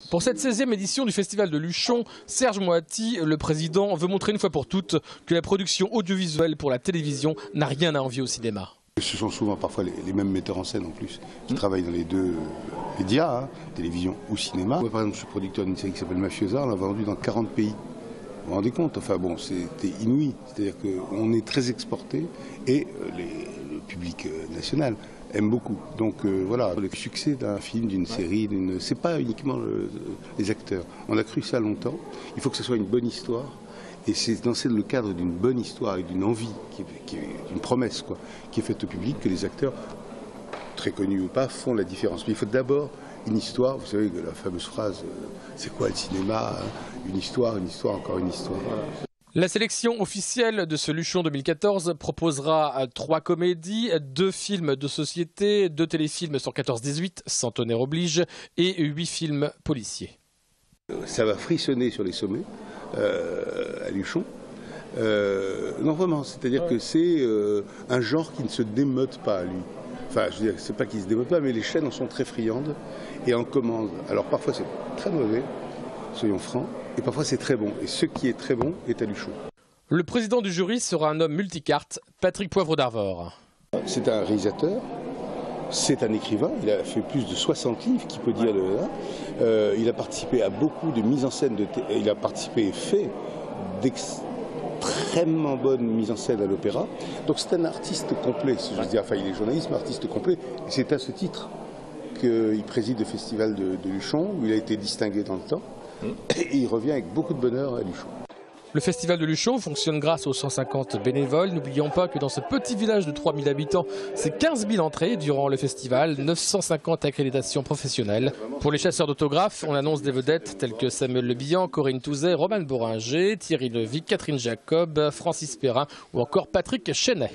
Pour cette 16e édition du Festival de Luchon, Serge Moati, le président, veut montrer une fois pour toutes que la production audiovisuelle pour la télévision n'a rien à envier au cinéma. Ce sont souvent parfois les mêmes metteurs en scène en plus, qui travaillent dans les deux médias, télévision ou cinéma. Moi, par exemple, je suis producteur d'une série qui s'appelle Mafiosa, on l'a vendue dans 40 pays. Vous vous rendez compte? Enfin bon, c'était inouï. C'est-à-dire qu'on est très exporté et le public national aime beaucoup. Donc voilà, le succès d'un film, d'une série, c'est pas uniquement les acteurs. On a cru ça longtemps. Il faut que ce soit une bonne histoire. Et c'est dans le cadre d'une bonne histoire et d'une envie, d'une promesse, qui est faite au public, que les acteurs, très connus ou pas, font la différence. Mais il faut d'abord une histoire. Vous savez, la fameuse phrase « c'est quoi le cinéma ?» Une histoire, encore une histoire. La sélection officielle de ce Luchon 2014 proposera 3 comédies, 2 films de société, 2 téléfilms sur 14-18, sans tonnerre oblige, et 8 films policiers. Ça va frissonner sur les sommets à Luchon. Non, vraiment, c'est-à-dire que c'est un genre qui ne se démode pas, lui. Enfin, je veux dire, c'est pas qu'il se démode pas, mais les chaînes en sont très friandes et en commandent. Alors parfois c'est très mauvais, soyons francs, et parfois c'est très bon. Et ce qui est très bon est à Luchon. Le président du jury sera un homme multicarte, Patrick Poivre d'Arvor. C'est un réalisateur, c'est un écrivain, il a fait plus de 60 livres, qui peut dire il a participé à beaucoup de mises en scène, il a participé et fait d'extrêmement bonnes mises en scène à l'opéra. Donc c'est un artiste complet, si je veux dire. Enfin, il est journaliste, mais artiste complet. Et c'est à ce titre qu'il préside le festival de Luchon, où il a été distingué dans le temps. Et il revient avec beaucoup de bonheur à Luchon. Le festival de Luchon fonctionne grâce aux 150 bénévoles. N'oublions pas que dans ce petit village de 3000 habitants, c'est 15 000 entrées durant le festival, 950 accréditations professionnelles. Pour les chasseurs d'autographes, on annonce des vedettes telles que Samuel Le Bihan, Corinne Touzet, Romane Boringer, Thierry Levic, Catherine Jacob, Francis Perrin ou encore Patrick Chenet.